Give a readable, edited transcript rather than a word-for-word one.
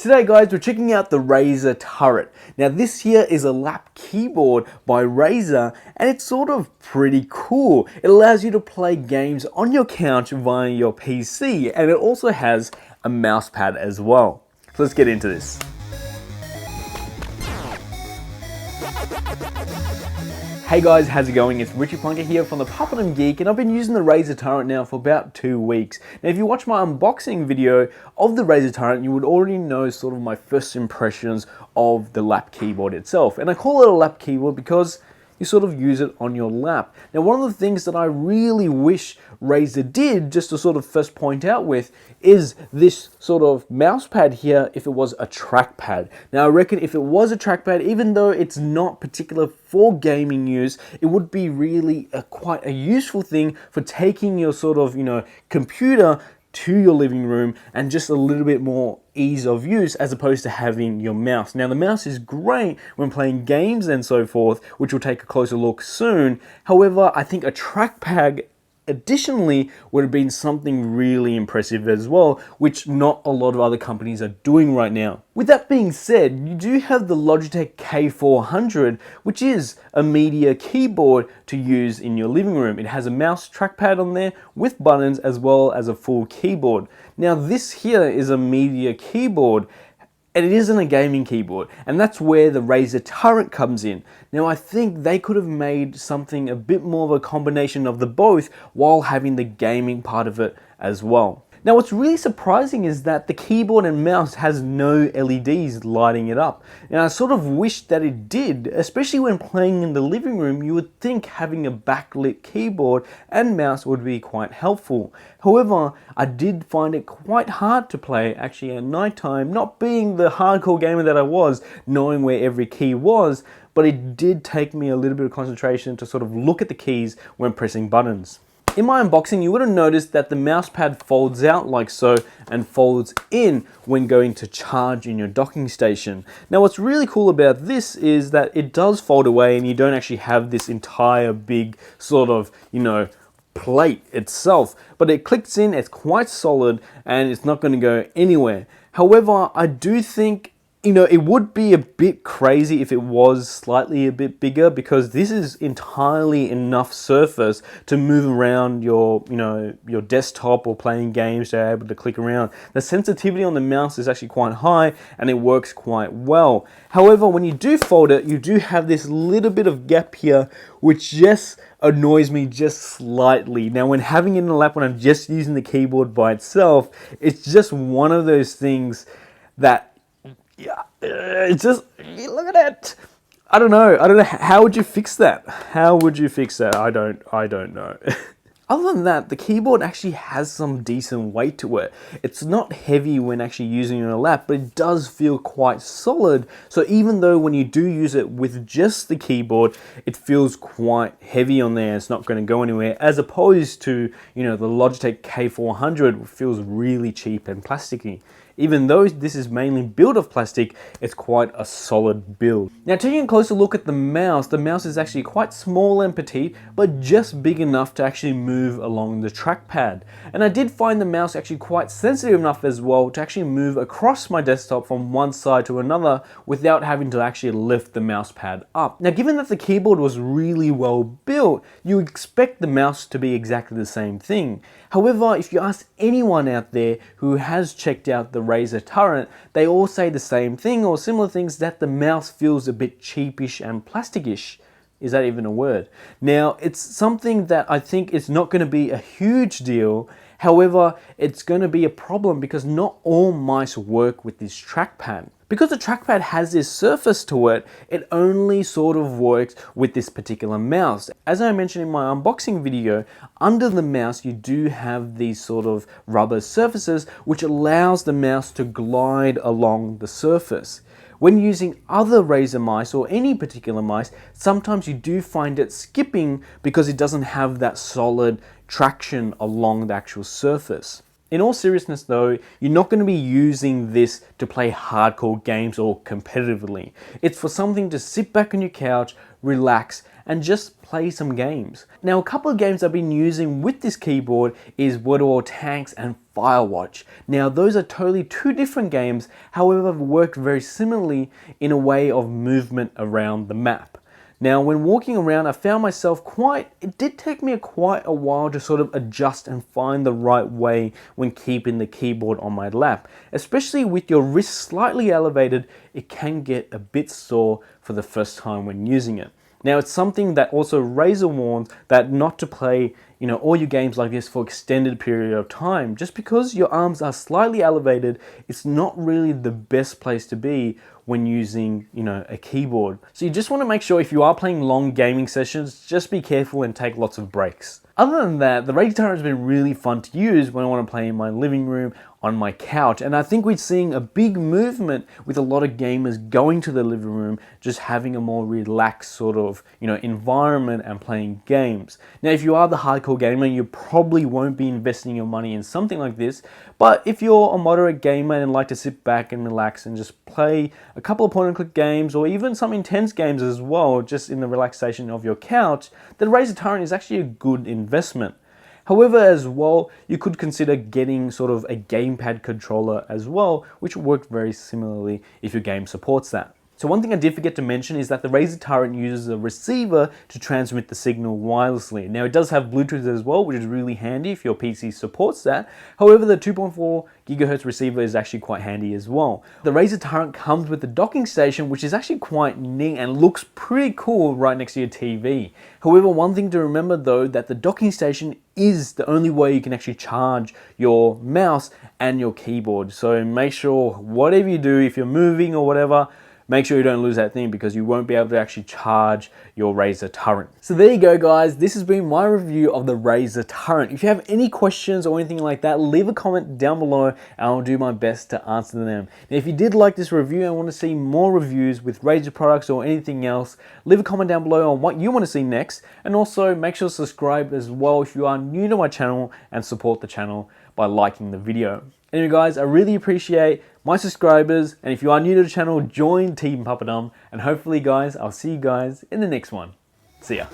Today guys, we're checking out the Razer Turret. Now this here is a lap keyboard by Razer and it's sort of pretty cool. It allows you to play games on your couch via your PC and it also has a mouse pad as well. So let's get into this. Hey guys, how's it going? It's Ritchie Plunkett here from the Puppet and Geek, and I've been using the Razer Turret now for about 2 weeks. Now if you watch my unboxing video of the Razer Turret, you would already know sort of my first impressions of the lap keyboard itself. And I call it a lap keyboard because you sort of use it on your lap. Now one of the things that I really wish Razer did, just to sort of first point out with, is this sort of mouse pad here if it was a trackpad. Now I reckon if it was a trackpad, even though it's not particular for gaming use, it would be really quite a useful thing for taking your sort of, computer to your living room and just a little bit more ease of use as opposed to having your mouse. Now the mouse is great when playing games and so forth, which we'll take a closer look soon. However, I think a trackpad additionally would have been something really impressive as well, which not a lot of other companies are doing right now. With that being said, you do have the Logitech K400, which is a media keyboard to use in your living room. It has a mouse trackpad on there with buttons as well as a full keyboard. Now this here is a media keyboard, and it isn't a gaming keyboard, and that's where the Razer Turret comes in. Now I think they could have made something a bit more of a combination of the both while having the gaming part of it as well. Now what's really surprising is that the keyboard and mouse has no LEDs lighting it up. And I sort of wish that it did, especially when playing in the living room. You would think having a backlit keyboard and mouse would be quite helpful. However, I did find it quite hard to play actually at nighttime, not being the hardcore gamer that I was, knowing where every key was, but it did take me a little bit of concentration to sort of look at the keys when pressing buttons. In my unboxing, you would have noticed that the mouse pad folds out like so and folds in when going to charge in your docking station. Now what's really cool about this is that it does fold away and you don't actually have this entire big sort of, plate itself, but it clicks in, it's quite solid and it's not going to go anywhere. However, I do think it would be a bit crazy if it was slightly a bit bigger, because this is entirely enough surface to move around your desktop or playing games to be able to click around. The sensitivity on the mouse is actually quite high and it works quite well. However, when you do fold it, you do have this little bit of gap here, which just annoys me just slightly. Now, when having it in the lap, when I'm just using the keyboard by itself, it's just one of those things that it's just, look at it. I don't know. How would you fix that? How would you fix that? I don't know. Other than that, the keyboard actually has some decent weight to it. It's not heavy when actually using it on a lap, but it does feel quite solid. So even though when you do use it with just the keyboard, it feels quite heavy on there. It's not going to go anywhere, as opposed to, the Logitech K400, which feels really cheap and plasticky. Even though this is mainly built of plastic, it's quite a solid build. Now taking a closer look at the mouse is actually quite small and petite, but just big enough to actually move along the trackpad. And I did find the mouse actually quite sensitive enough as well to actually move across my desktop from one side to another without having to actually lift the mouse pad up. Now given that the keyboard was really well built, you expect the mouse to be exactly the same thing. However, if you ask anyone out there who has checked out the Razer Turret, they all say the same thing or similar things, that the mouse feels a bit cheapish and plasticish. Is that even a word? Now, it's something that I think is not going to be a huge deal. However, it's going to be a problem because not all mice work with this trackpad. Because the trackpad has this surface to it, it only sort of works with this particular mouse. As I mentioned in my unboxing video, under the mouse you do have these sort of rubber surfaces which allows the mouse to glide along the surface. When using other Razer mice or any particular mice, sometimes you do find it skipping because it doesn't have that solid traction along the actual surface. In all seriousness though, you're not going to be using this to play hardcore games or competitively. It's for something to sit back on your couch, relax, and just play some games. Now, a couple of games I've been using with this keyboard is World War Tanks and Firewatch. Now, those are totally two different games, however, work very similarly in a way of movement around the map. Now, when walking around, I found myself it did take me quite a while to sort of adjust and find the right way when keeping the keyboard on my lap. Especially with your wrist slightly elevated, it can get a bit sore for the first time when using it. Now, it's something that also Razer warns that not to play, all your games like this for extended period of time. Just because your arms are slightly elevated, it's not really the best place to be when using, a keyboard. So you just want to make sure if you are playing long gaming sessions, just be careful and take lots of breaks. Other than that, the Razer Turret has been really fun to use when I want to play in my living room, on my couch, and I think we're seeing a big movement with a lot of gamers going to the living room, just having a more relaxed sort of, environment and playing games. Now, if you are the hardcore gamer, you probably won't be investing your money in something like this, but if you're a moderate gamer and like to sit back and relax and just play a couple of point-and-click games or even some intense games as well, just in the relaxation of your couch, the Razer Turret is actually a good investment. However, as well, you could consider getting sort of a gamepad controller as well, which will work very similarly if your game supports that. So one thing I did forget to mention is that the Razer Turret uses a receiver to transmit the signal wirelessly. Now, it does have Bluetooth as well, which is really handy if your PC supports that. However, the 2.4 GHz receiver is actually quite handy as well. The Razer Turret comes with the docking station, which is actually quite neat and looks pretty cool right next to your TV. However, one thing to remember though, that the docking station is the only way you can actually charge your mouse and your keyboard. So make sure whatever you do, if you're moving or whatever, make sure you don't lose that thing because you won't be able to actually charge your Razer Turret. So there you go, guys. This has been my review of the Razer Turret. If you have any questions or anything like that, leave a comment down below and I'll do my best to answer them. Now, if you did like this review and want to see more reviews with Razer products or anything else, leave a comment down below on what you want to see next. And also make sure to subscribe as well if you are new to my channel and support the channel by liking the video. Anyway, guys, I really appreciate my subscribers, and if you are new to the channel, join Team Papadum, and hopefully, guys, I'll see you guys in the next one. See ya.